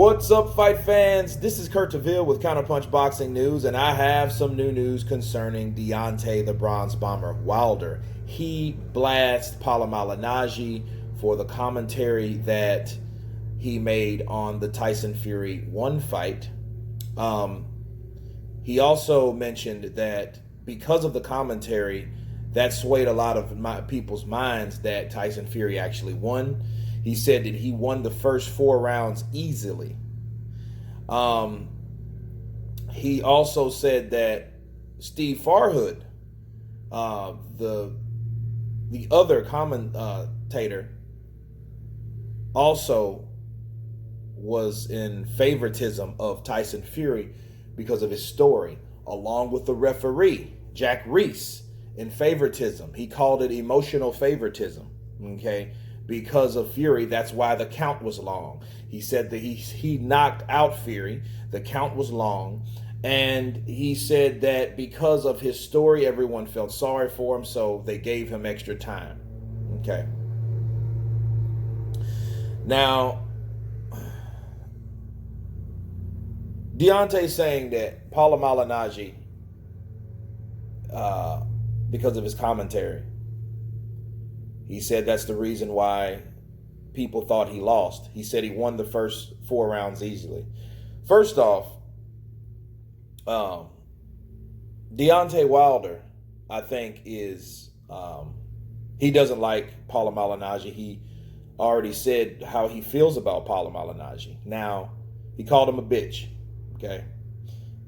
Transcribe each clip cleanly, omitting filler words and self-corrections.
What's up, fight fans? This is Kurt DeVille with Counterpunch Boxing News, and I have some new news concerning Deontay the Bronze Bomber Wilder. He blasts Paule Mallinaggi for the commentary that he made on the Tyson Fury 1 fight. He also mentioned that because of the commentary, that swayed a lot of people's minds that Tyson Fury actually won. He said that he won the first 4 rounds easily. He also said that Steve Farhood, the other commentator, also was in favoritism of Tyson Fury because of his story, along with the referee, Jack Reese, in favoritism. He called it emotional favoritism, okay? Because of Fury, that's why the count was long. He said that he knocked out Fury, the count was long, and he said that because of his story, everyone felt sorry for him, so they gave him extra time. Okay. Now, Deontay saying that Paule Mallinaggi, because of his commentary, he said that's the reason why people thought he lost. He said he won the first 4 rounds easily. First off, Deontay Wilder, I think, is he doesn't like Paule Mallinaggi. He already said how he feels about Paule Mallinaggi. Now, he called him a bitch. Okay.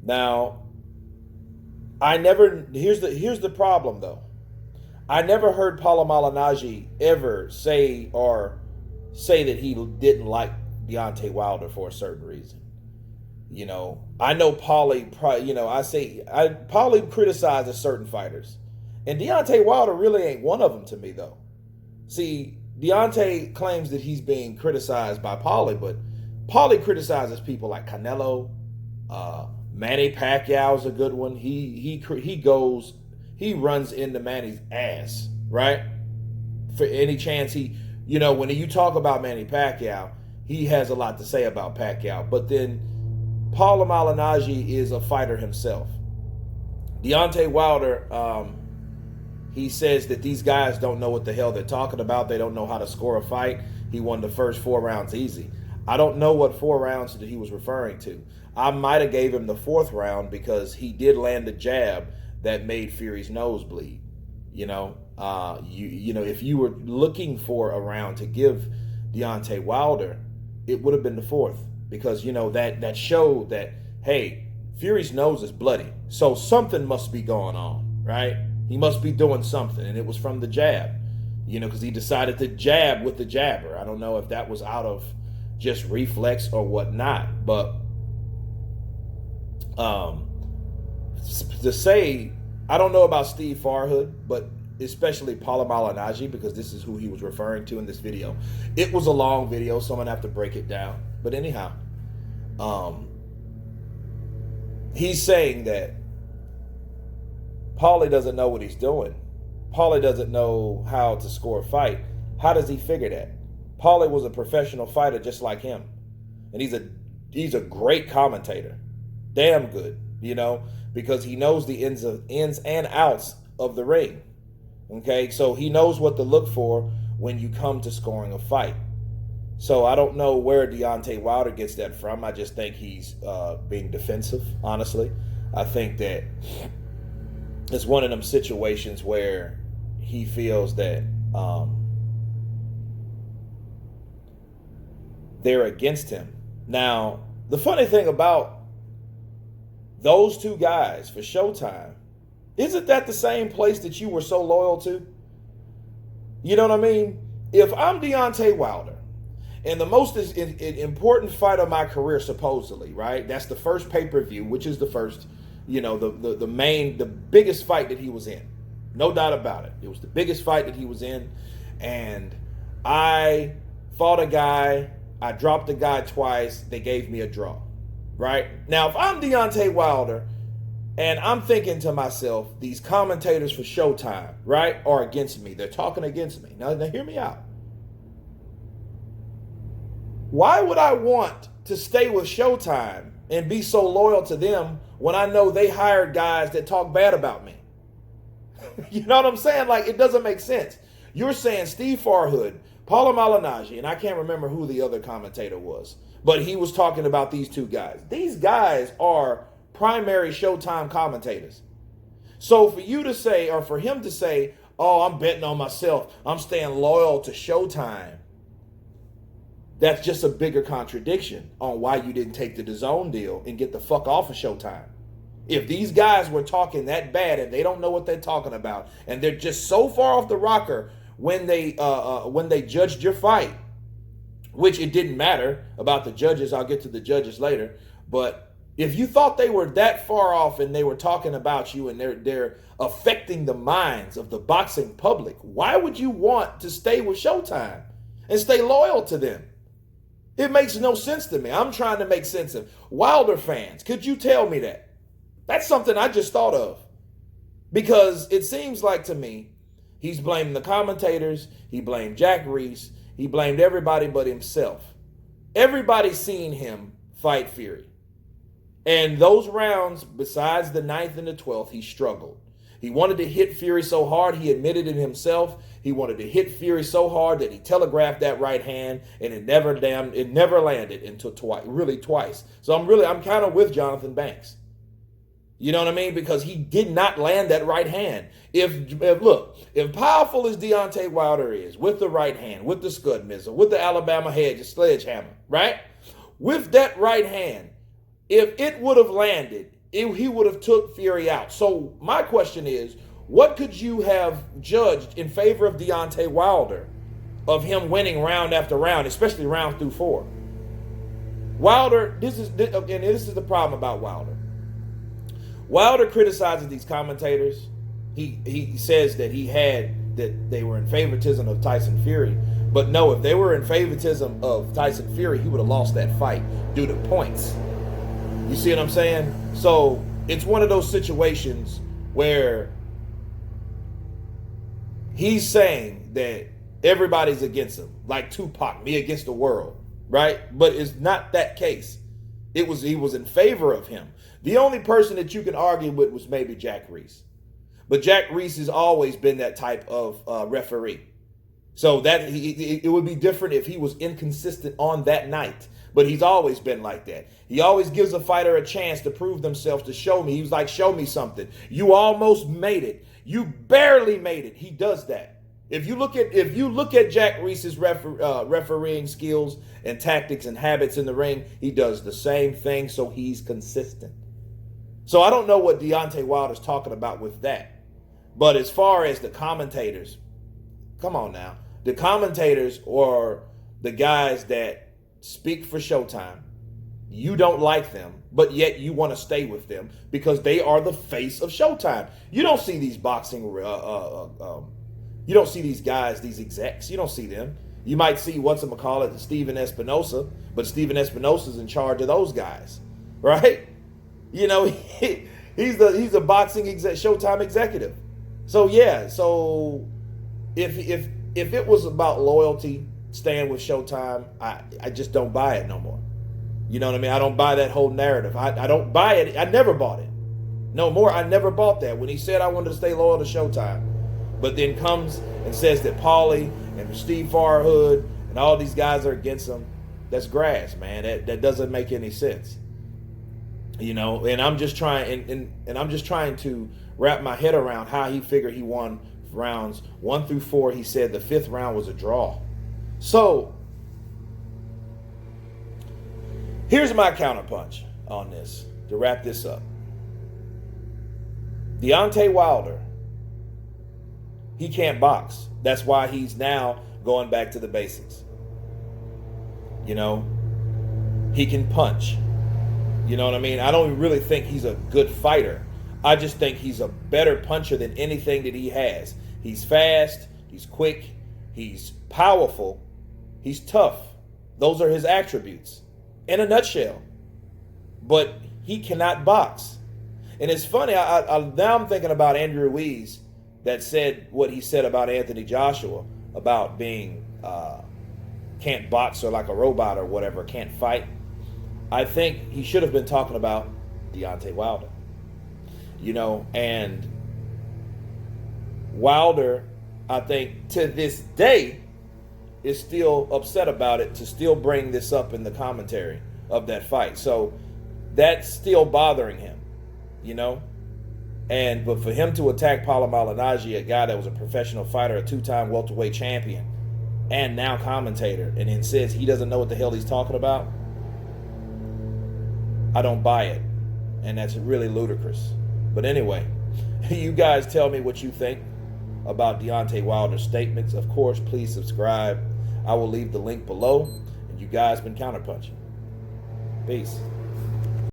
Now, here's the problem though. I never heard Paule Mallinaggi ever say that he didn't like Deontay Wilder for a certain reason. You know, I know Paulie, Paulie criticizes certain fighters. And Deontay Wilder really ain't one of them to me, though. See, Deontay claims that he's being criticized by Paulie, but Paulie criticizes people like Canelo, Manny Pacquiao's a good one. He runs into Manny's ass, right? For any chance when you talk about Manny Pacquiao, he has a lot to say about Pacquiao. But then Paule Mallinaggi is a fighter himself. Deontay Wilder, he says that these guys don't know what the hell they're talking about. They don't know how to score a fight. He won the first 4 rounds easy. I don't know what 4 rounds that he was referring to. I might have gave him the 4th round because he did land a jab that made Fury's nose bleed. If you were looking for a round to give Deontay Wilder, it would have been the 4th because that showed that, hey, Fury's nose is bloody, so something must be going on, right? He must be doing something, and it was from the jab, because he decided to jab with the jabber. I don't know if that was out of just reflex or whatnot, but to say, I don't know about Steve Farhood, but especially Paule Mallinaggi, because this is who he was referring to in this video. It was a long video, so I'm going to have to break it down. But anyhow, he's saying that Paulie doesn't know what he's doing. Paulie doesn't know how to score a fight. How does he figure that? Paulie was a professional fighter just like him. And he's a great commentator. Damn good, because he knows the ins and outs of the ring. Okay, so he knows what to look for when you come to scoring a fight. So I don't know where Deontay Wilder gets that from. I just think he's being defensive, honestly. I think that it's one of them situations where he feels that they're against him. Now, the funny thing about those 2 guys for Showtime, isn't that the same place that you were so loyal to? You know what I mean? If I'm Deontay Wilder, and the most important fight of my career, supposedly, right? That's the first pay-per-view, which is the first, the biggest fight that he was in. No doubt about it. It was the biggest fight that he was in. And I fought a guy, I dropped a guy twice, they gave me a draw. Right? Now, if I'm Deontay Wilder and I'm thinking to myself, these commentators for Showtime, right, are against me. They're talking against me. Now hear me out. Why would I want to stay with Showtime and be so loyal to them when I know they hired guys that talk bad about me? You know what I'm saying? Like, it doesn't make sense. You're saying Steve Farhood, Paule Mallinaggi, and I can't remember who the other commentator was, but he was talking about these two guys. These guys are primary Showtime commentators. So for you to say, or for him to say, oh, I'm betting on myself, I'm staying loyal to Showtime, that's just a bigger contradiction on why you didn't take the DAZN deal and get the fuck off of Showtime. If these guys were talking that bad and they don't know what they're talking about, and they're just so far off the rocker when they judged your fight, which it didn't matter about the judges. I'll get to the judges later. But if you thought they were that far off and they were talking about you and they're affecting the minds of the boxing public, why would you want to stay with Showtime and stay loyal to them? It makes no sense to me. I'm trying to make sense of Wilder fans. Could you tell me that? That's something I just thought of. Because it seems like to me, he's blaming the commentators, he blamed Jack Reese, he blamed everybody but himself. Everybody's seen him fight Fury. And those rounds, besides the 9th and the 12th, he struggled. He wanted to hit Fury so hard, he admitted it himself. He wanted to hit Fury so hard that he telegraphed that right hand, and it never landed until twice. So I'm kind of with Jonathan Banks. You know what I mean? Because he did not land that right hand. If powerful as Deontay Wilder is with the right hand, with the scud missile, with the Alabama sledgehammer, right? With that right hand, if it would have landed, he would have took Fury out. So my question is, what could you have judged in favor of Deontay Wilder of him winning round after round, especially round through 4? Wilder, this is the problem about Wilder. Wilder criticizes these commentators. He says that they were in favoritism of Tyson Fury. But no, if they were in favoritism of Tyson Fury, he would have lost that fight due to points. You see what I'm saying? So it's one of those situations where he's saying that everybody's against him, like Tupac, me against the world, right? But it's not that case. He was in favor of him. The only person that you can argue with was maybe Jack Reese. But Jack Reese has always been that type of referee. So that it would be different if he was inconsistent on that night. But he's always been like that. He always gives a fighter a chance to prove themselves, to show me. He was like, show me something. You almost made it. You barely made it. He does that. If you look at Jack Reese's refereeing skills and tactics and habits in the ring, he does the same thing, so he's consistent. So I don't know what Deontay Wilder's talking about with that. But as far as the commentators, come on now. The commentators or the guys that speak for Showtime, you don't like them, but yet you want to stay with them because they are the face of Showtime. You don't see these boxing, you don't see these guys, these execs. You don't see them. You might see Steven Espinosa, but Steven Espinosa's in charge of those guys, right? You know, he's a boxing Showtime executive. So yeah, so if it was about loyalty, staying with Showtime, I just don't buy it no more. You know what I mean? I don't buy that whole narrative. I don't buy it. I never bought it. No more. I never bought that. When he said I wanted to stay loyal to Showtime, but then comes and says that Paulie and Steve Farhood and all these guys are against him, that's grass, man. That doesn't make any sense. You know, and I'm just trying and I'm just trying to wrap my head around how he figured he won rounds 1 through 4. He said the 5th round was a draw. So here's my counterpunch on this to wrap this up. Deontay Wilder, he can't box. That's why he's now going back to the basics. You know, he can punch. You know what I mean? I don't really think he's a good fighter. I just think he's a better puncher than anything that he has. He's fast, he's quick, he's powerful, he's tough. Those are his attributes in a nutshell. But he cannot box. And it's funny, now I'm thinking about Andrew Ruiz that said what he said about Anthony Joshua, about being can't box or like a robot or whatever, can't fight. I think he should have been talking about Deontay Wilder. You know, and Wilder, I think to this day, is still upset about it, to still bring this up in the commentary of that fight. So that's still bothering him, you know? But for him to attack Paule Mallinaggi, a guy that was a professional fighter, a 2-time welterweight champion, and now commentator, and then says he doesn't know what the hell he's talking about, I don't buy it. And that's really ludicrous. But anyway, you guys tell me what you think about Deontay Wilder's statements. Of course, please subscribe. I will leave the link below. And you guys been counterpunching. Peace.